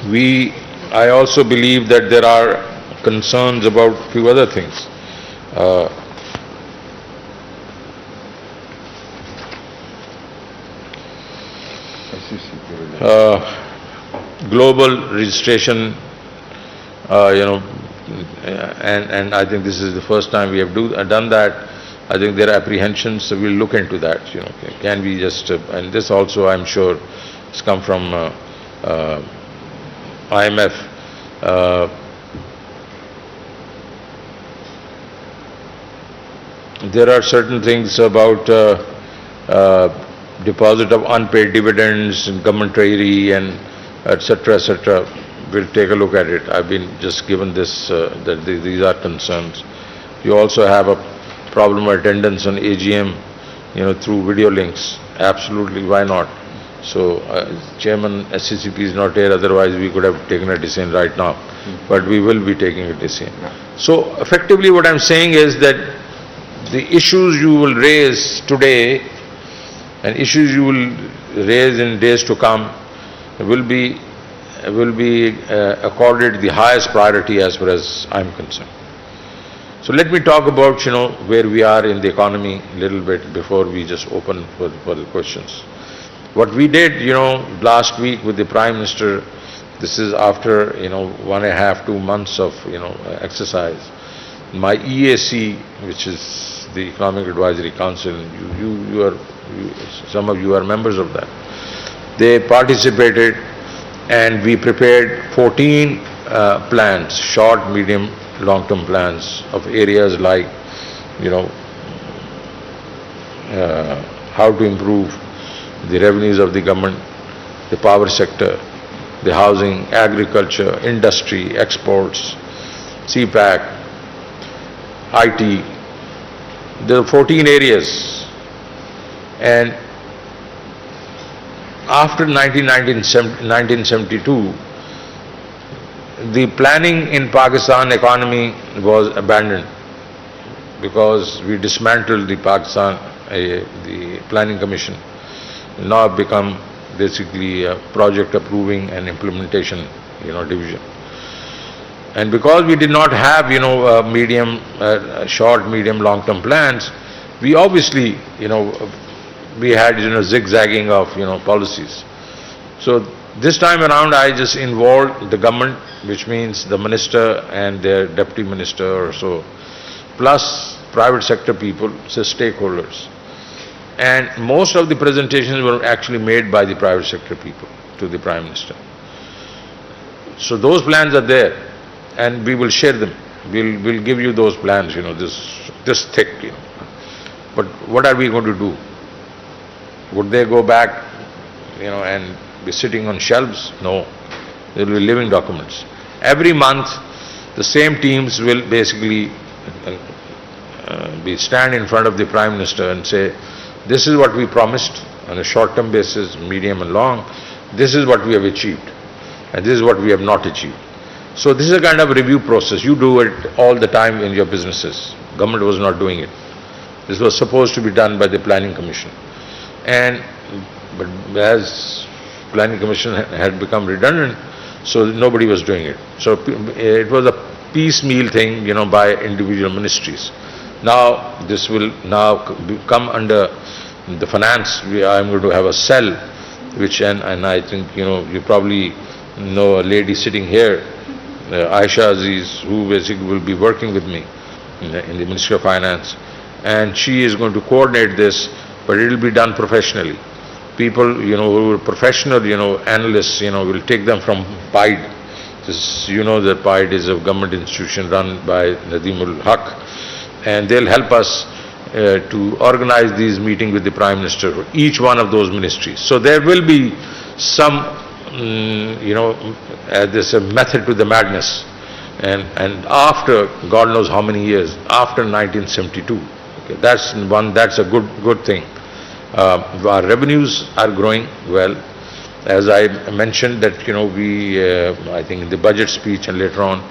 I also believe that there are concerns about few other things. Uh, Global registration, and I think this is the first time we have done that. I think there are apprehensions, so we'll look into that. Can we just, and this also I'm sure has come from IMF. Uh, there are certain things about deposit of unpaid dividends and government treasury and etc. etc. We'll take a look at it. I've been just given this that these are concerns. You also have a problem of attendance on AGM, through video links. Absolutely, why not? So, Chairman SCCP is not here. Otherwise, we could have taken a decision right now. But we will be taking a decision. So, effectively, what I'm saying is that the issues you will raise today and issues you will raise in days to come will be accorded the highest priority as far as I'm concerned. So let me talk about where we are in the economy a little bit before we just open for the questions. What we did last week with the Prime Minister, this is after 1.5 2 months of exercise. My EAC, which is the Economic Advisory Council, some of you are members of that. They participated, and we prepared 14 plans, short, medium, long-term plans of areas like, how to improve the revenues of the government, the power sector, the housing, agriculture, industry, exports, CPAC, IT. There are 14 areas. And after 1972, the planning in Pakistan economy was abandoned because we dismantled the Pakistan, the Planning Commission. Now become basically a project approving and implementation, division. And because we did not have, short, medium, long-term plans, we obviously, we had, zigzagging of, policies. So this time around, I just involved the government, which means the minister and their deputy minister or so, plus private sector people, so stakeholders. And most of the presentations were actually made by the private sector people to the Prime Minister. So those plans are there, and we will share them. We'll give you those plans, this thick, But what are we going to do? Would they go back, and be sitting on shelves? No. They will be living documents. Every month, the same teams will basically stand in front of the Prime Minister and say, this is what we promised on a short-term basis, medium and long. This is what we have achieved, and this is what we have not achieved. So this is a kind of review process. You do it all the time in your businesses. Government was not doing it. This was supposed to be done by the Planning Commission. But as Planning Commission had become redundant, so nobody was doing it. So it was a piecemeal thing, by individual ministries. Now this will now come under the finance. I'm going to have a cell, which and I think you probably know a lady sitting here, Aisha Aziz, who basically will be working with me in the Ministry of Finance, and she is going to coordinate this, but it will be done professionally. People, who are professional, analysts, will take them from PIDE. This, that PIDE is a government institution run by Nadeemul Haq, and they'll help us to organize these meetings with the Prime Minister for each one of those ministries. So there will be some, there's a method to the madness. And after, God knows how many years, after 1972, okay, that's a good thing. Our revenues are growing well. As I mentioned that, I think in the budget speech and later on,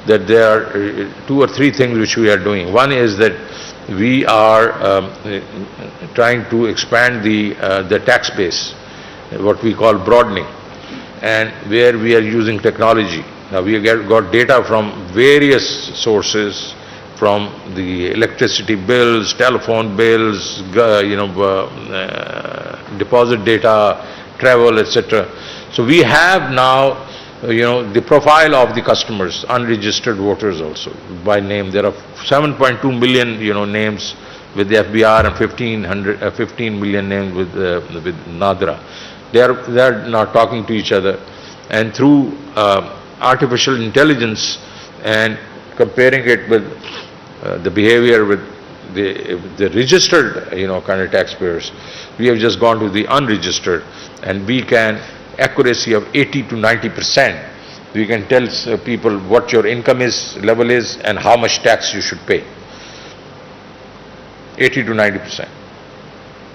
that there are 2 or 3 things which we are doing. One is that we are trying to expand the tax base, what we call broadening. and where we are using technology. Now we got data from various sources, from the electricity bills, telephone bills, deposit data, travel, etc. So we have now, the profile of the customers, unregistered voters also, by name. There are 7.2 million, names with the FBR and 15 million names with Nadra. They are now talking to each other, and through artificial intelligence and comparing it with the behavior with the registered, kind of taxpayers, we have just gone to the unregistered, and we can accuracy of 80 to 90%. We can tell people what your income level is, and how much tax you should pay. 80 to 90%.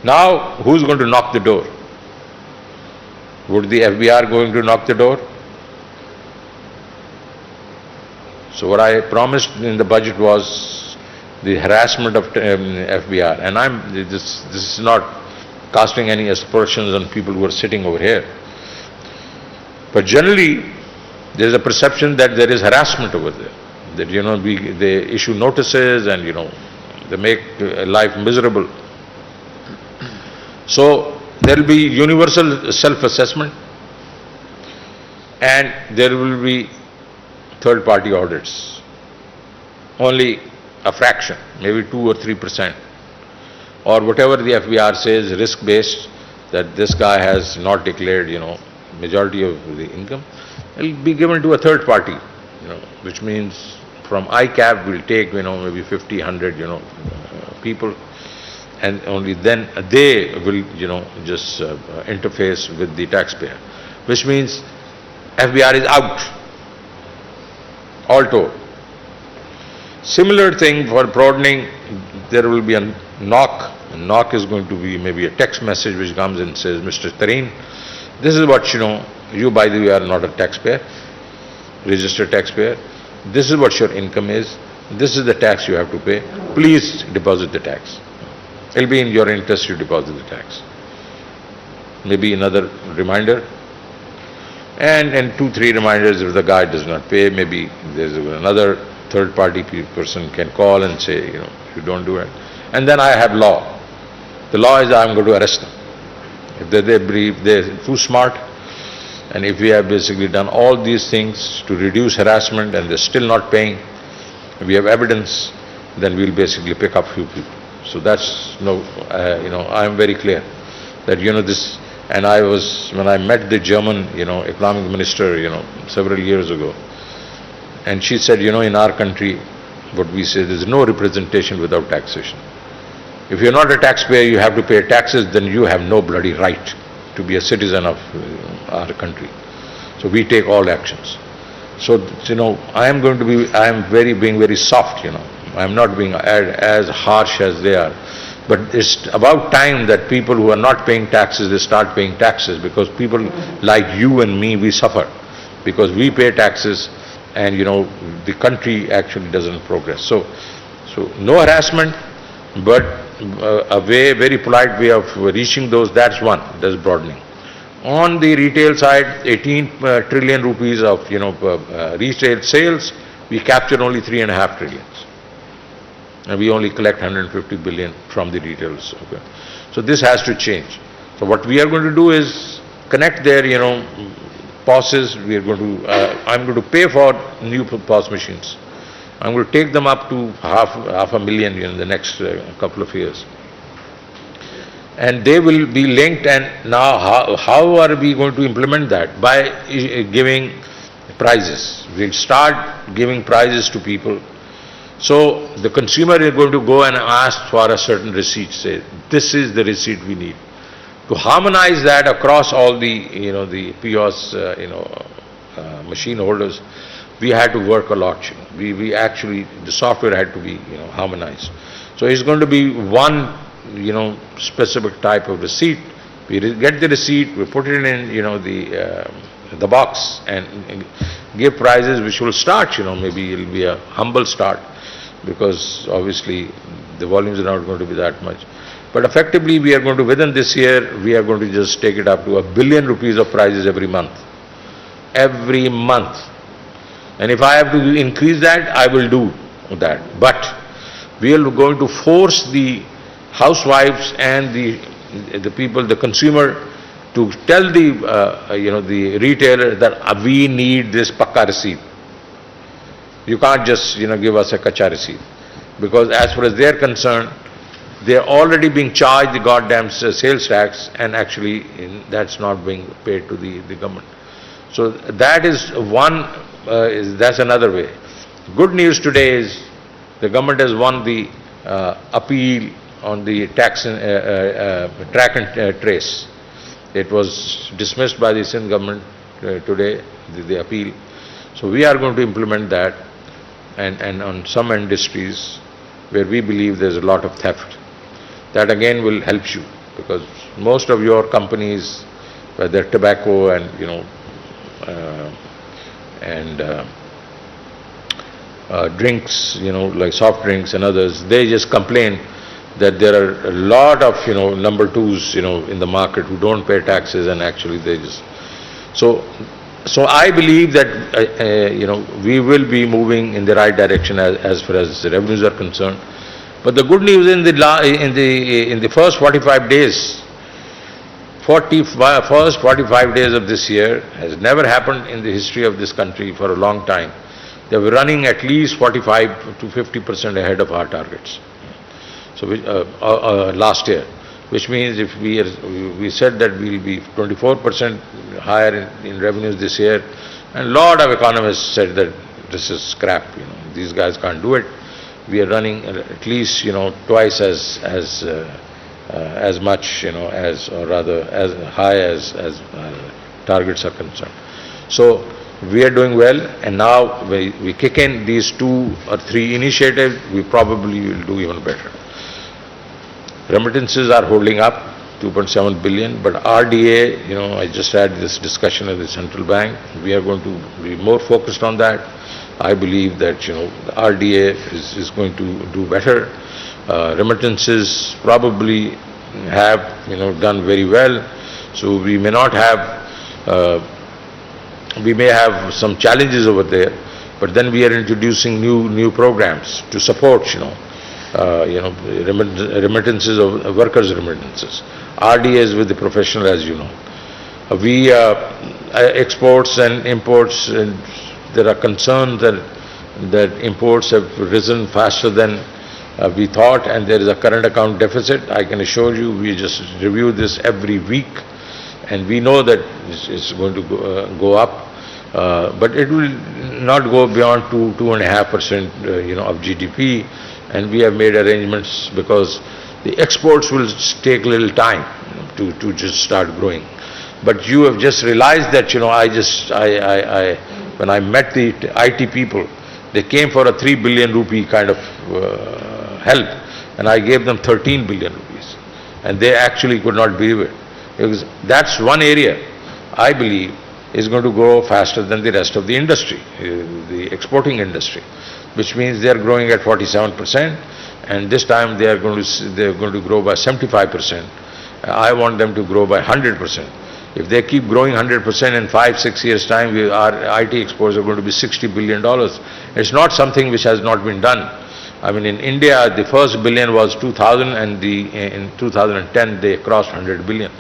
Now, who's going to knock the door? Would the FBR going to knock the door? So what I promised in the budget was the harassment of FBR, and this is not casting any aspersions on people who are sitting over here. But generally, there is a perception that there is harassment over there. That they issue notices and they make life miserable. So there will be universal self-assessment, and there will be third-party audits. Only a fraction, maybe 2 or 3%, or whatever the FBR says, risk-based, that this guy has not declared, majority of the income, it will be given to a third party, which means from ICAP will take, maybe 50, 100, people, and only then they will, just interface with the taxpayer, which means FBR is out, all told. Similar thing for broadening, there will be a knock. A knock is going to be maybe a text message which comes and says, Mr. Tareen, this is what, you by the way are not a taxpayer, registered taxpayer. This is what your income is. This is the tax you have to pay. Please deposit the tax. It will be in your interest to deposit the tax. Maybe another reminder. And 2, 3 reminders if the guy does not pay. Maybe there's another third-party person can call and say, you don't do it. And then I have law. The law is I'm going to arrest them. If they're too smart, and if we have basically done all these things to reduce harassment and they're still not paying, we have evidence, then we'll basically pick up few people. So that's, I am very clear that, this, and when I met the German, economic minister, several years ago, and she said, in our country, what we say, there's no representation without taxation. If you're not a taxpayer, you have to pay taxes, then you have no bloody right to be a citizen of our country. So we take all actions. So, I am being very soft, I am not being as harsh as they are. But it's about time that people who are not paying taxes, they start paying taxes, because people like you and me, we suffer because we pay taxes, and the country actually doesn't progress. So no harassment, but a very polite way of reaching those. That's broadening. On the retail side, 18 trillion rupees of retail sales, we capture only 3.5 trillions, and we only collect 150 billion from the retailers. Okay. So this has to change. So what we are going to do is connect their POSs. We are going to. I'm going to pay for new POS machines. I'm going to take them up to half a million in the next couple of years. And they will be linked, and now how are we going to implement that? By giving prizes. We'll start giving prizes to people. So the consumer is going to go and ask for a certain receipt, say, this is the receipt we need. To harmonize that across all the, the POS, machine holders, we had to work a lot. We actually, the software had to be, harmonized. So it's going to be one, specific type of receipt. We get the receipt, we put it in, the box, and give prizes which will start, maybe it'll be a humble start, because obviously the volumes are not going to be that much. But effectively, we are going to, within this year, we are going to just take it up to 1 billion rupees of prizes every month. every month. And if I have to increase that, I will do that. But we are going to force the housewives and the people, the consumer, to tell the retailer that we need this pakka receipt. You can't just give us a kacha receipt, because as far as they're concerned, they're already being charged the goddamn sales tax, and actually that's not being paid to the government. So that is one. That's another way. Good news today is the government has won the appeal on the tax track and trace. It was dismissed by the Sindh government today, the appeal. So we are going to implement that, and on some industries where we believe there's a lot of theft, that again will help you, because most of your companies, whether tobacco and drinks, like soft drinks and others, they just complain that there are a lot of number twos in the market who don't pay taxes, and actually they just so I believe that we will be moving in the right direction as far as the revenues are concerned. But the good news in the first 45 days, first 45 days of this year has never happened in the history of this country for a long time. They were running at least 45 to 50% ahead of our targets. So last year, which means if we said that we will be 24% higher in revenues this year, and a lot of economists said that this is crap. These guys can't do it. We are running at least twice as much as, or rather as high as targets are concerned. So we are doing well, and now we kick in these 2 or 3 initiatives, we probably will do even better. Remittances are holding up, 2.7 billion, but RDA, I just had this discussion at the central bank. We are going to be more focused on that. I believe that the RDA is going to do better. Remittances probably have done very well, so we may not have we may have some challenges over there, but then we are introducing new programs to support remittances of workers' remittances. RDAs with the professional, as you know. We exports and imports, and there are concerns that imports have risen faster than we thought, and there is a current account deficit. I can assure you, we just review this every week, and we know that it's going to go up, but it will not go beyond 2.5% of GDP, and we have made arrangements because the exports will take a little time to just start growing. But you have just realized that when I met the IT people, they came for a 3 billion rupee kind of help, and I gave them 13 billion rupees, and they actually could not believe it, because that's one area I believe is going to grow faster than the rest of the industry, the exporting industry, which means they are growing at 47%, and this time they are going to grow by 75%. I want them to grow by 100%. If they keep growing 100% in 5-6 years' time, our IT exports are going to be $60 billion. It's not something which has not been done. I mean, in India, the first billion was 2000, and in 2010 they crossed 100 billion.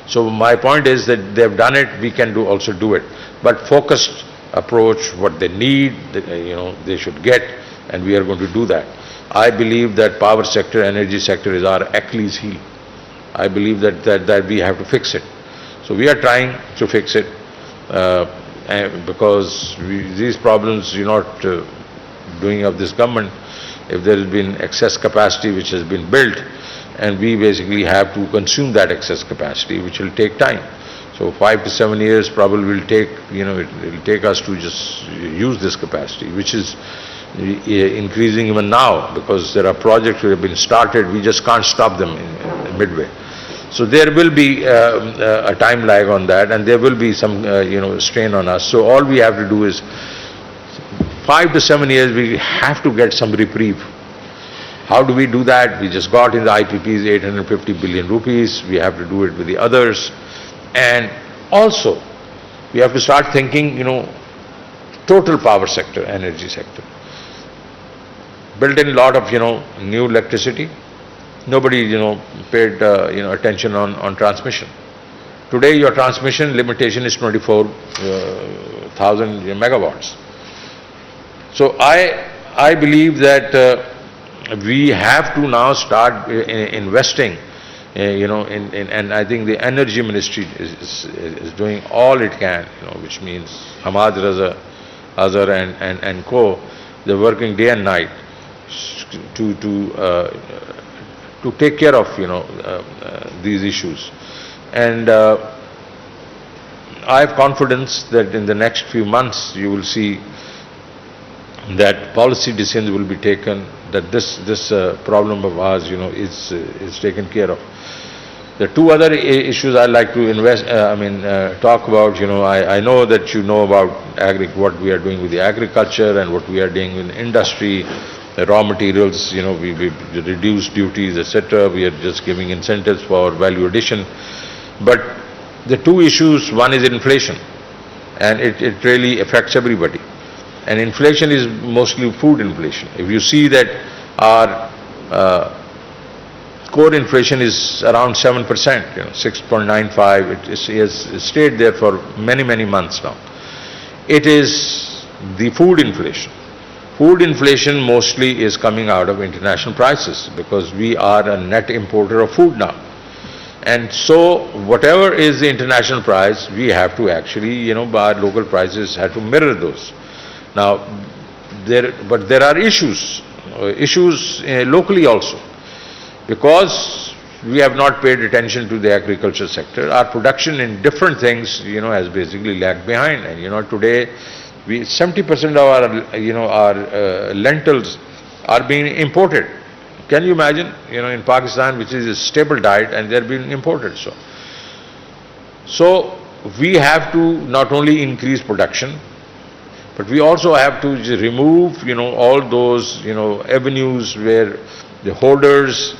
So my point is that they've done it, we can also do it. But focused approach, what they need, they should get, and we are going to do that. I believe that power sector, energy sector is our Achilles heel. I believe that we have to fix it. So we are trying to fix it, because these problems are not doing of this government. If there has been excess capacity which has been built, and we basically have to consume that excess capacity, which will take time. So 5 to 7 years probably will take, it will take us to just use this capacity, which is increasing even now, because there are projects which have been started, we just can't stop them in midway. So there will be a time lag on that, and there will be some strain on us. So all we have to do is 5 to 7 years we have to get some reprieve. How do we do that? We just got in the IPPs 850 billion rupees. We have to do it with the others. And also, We have to start thinking, total power sector, energy sector. Built in a lot of, new electricity. Nobody, paid, attention on transmission. Today, your transmission limitation is 24,000 megawatts. So I believe that we have to now start investing, and I think the energy ministry is doing all it can, which means Hamad Raza, Azhar and co. They're working day and night to take care of, these issues. And I have confidence that in the next few months you will see that policy decisions will be taken, that this problem of ours, is taken care of. The two other issues I'd like to talk about, I know that you know about what we are doing with the agriculture and what we are doing in industry, the raw materials, we reduce duties, etc. We are just giving incentives for value addition. But the two issues, one is inflation, and it really affects everybody. And inflation is mostly food inflation. If you see that our core inflation is around 7%, 6.95, it has stayed there for many, many months now. It is the food inflation. Food inflation mostly is coming out of international prices because we are a net importer of food now. And so whatever is the international price, we have to actually, our local prices have to mirror those. Now, but there are issues locally also, because we have not paid attention to the agriculture sector. Our production in different things, has basically lagged behind. And today, 70% of our lentils are being imported. Can you imagine? In Pakistan, which is a stable diet, and they're being imported. So we have to not only increase production, but we also have to remove, all those, avenues where the hoarders,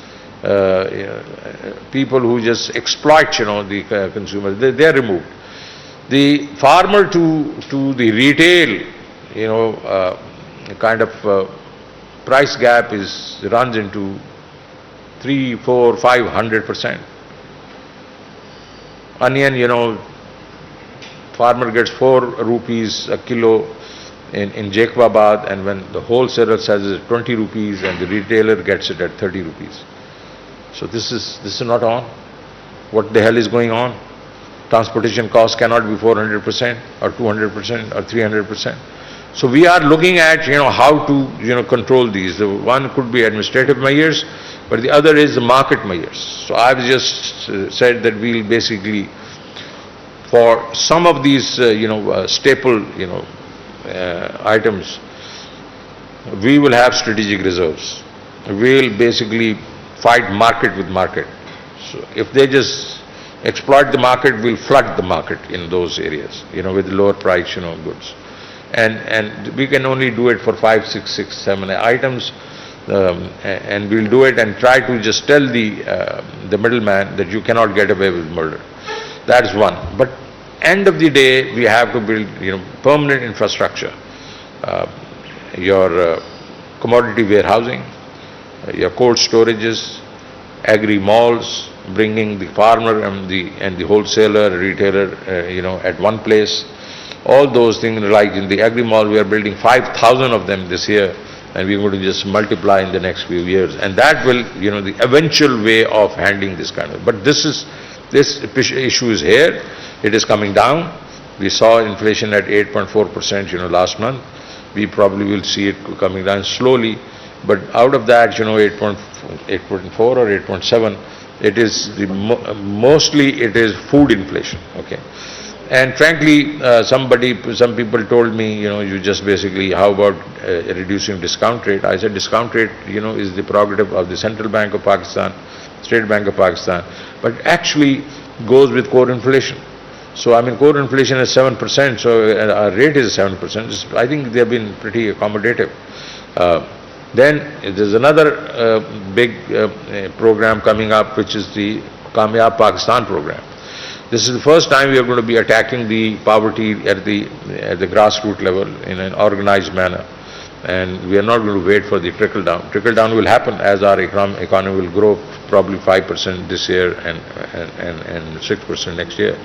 people who just exploit, the consumers, they are removed. The farmer to the retail, kind of price gap runs into 300, 400, 500%. Onion, farmer gets 4 rupees a kilo in Jacobabad, and when the wholesaler sells it at 20 rupees and the retailer gets it at 30 rupees. So this is not on. What the hell is going on? Transportation costs cannot be 400% or 200% or 300%. So we are looking at, how to, control these. One could be administrative measures, but the other is the market measures. So I've just said that we'll basically, for some of these, staple, items, we will have strategic reserves. We'll basically fight market with market. So if they just exploit the market, we'll flood the market in those areas, with lower price, goods. And we can only do it for 5, 6, 7 items, and we'll do it and try to just tell the middleman that you cannot get away with murder. That is one. But end of the day, we have to build, permanent infrastructure, your commodity warehousing, your cold storages, agri malls, bringing the farmer and the wholesaler, retailer, at one place. All those things, like in the agri mall, we are building 5,000 of them this year, and we're going to just multiply in the next few years. And that will, the eventual way of handling this kind of. But this issue is here. It is coming down. We saw inflation at 8.4%, last month. We probably will see it coming down slowly. But out of that, 8.4 or 8.7, it is mostly it is food inflation. Okay. And frankly, some people told me, you just basically, how about reducing discount rate? I said discount rate, is the prerogative of the Central Bank of Pakistan, State Bank of Pakistan, but actually goes with core inflation. So core inflation is 7%, so our rate is 7%. I think they have been pretty accommodative. Then there's another big program coming up, which is the Kamyab Pakistan program. This is the first time we are going to be attacking the poverty at the grassroots level in an organized manner. And we are not going to wait for the trickle down. Trickle down will happen as our economy will grow probably 5% this year and 6% next year.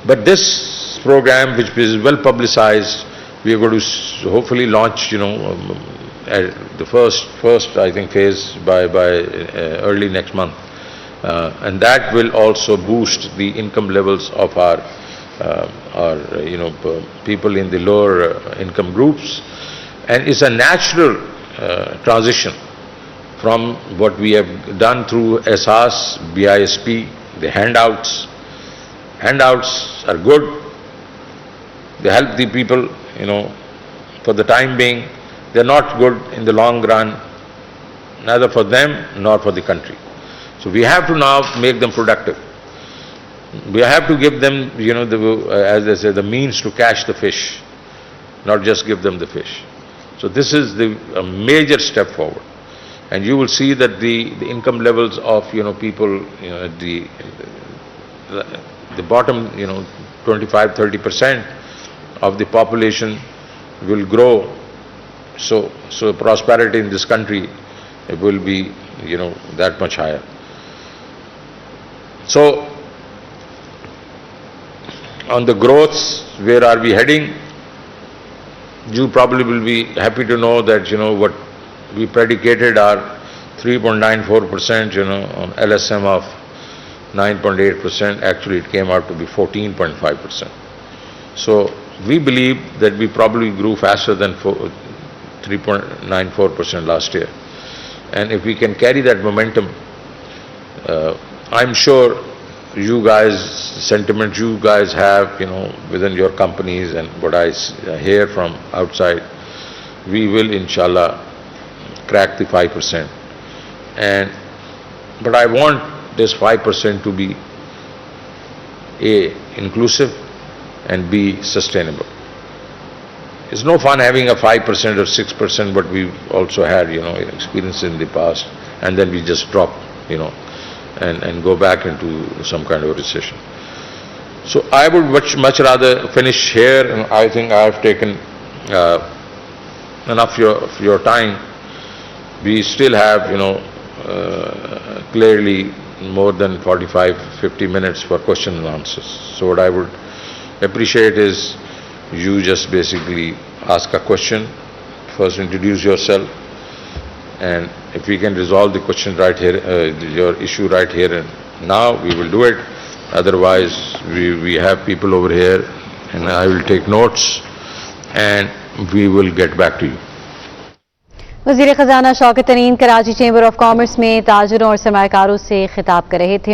But this program, which is well publicized, we are going to hopefully launch, the first I think phase by early next month, and that will also boost the income levels of our people in the lower income groups, and it's a natural transition from what we have done through SARS, BISP, the handouts. Handouts are good. They help the people, for the time being. They're not good in the long run, neither for them nor for the country. So we have to now make them productive. We have to give them, as they say, the means to catch the fish, not just give them the fish. So this is a major step forward. And you will see that the income levels of, people, at the bottom, 25-30% of the population will grow. So prosperity in this country, it will be, that much higher. So on the growths, where are we heading? You probably will be happy to know that, what we predicated our 3.94%, on LSM of 9.8%, actually it came out to be 14.5%. So we believe that we probably grew faster than 3.94% last year. And if we can carry that momentum, I'm sure you guys, sentiment you guys have, within your companies and what I hear from outside, we will inshallah crack the 5%. But I want this 5% to be A, inclusive, and B, sustainable. It's no fun having a 5% or 6%, but we've also had, experience in the past, and then we just drop, and go back into some kind of a recession. So I would much rather finish here, and I think I have taken enough of your time. We still have, clearly more than 45-50 minutes for question and answers. So what I would appreciate is you just basically ask a question, first introduce yourself, and if we can resolve the question right here, your issue right here and now, we will do it. Otherwise, we have people over here, and I will take notes, and we will get back to you. वज़ीर ख़ज़ाना शौकत तरीन Karachi chamber of commerce में ताजिरों और सरमायाकारों से खिताब कर रहे थे।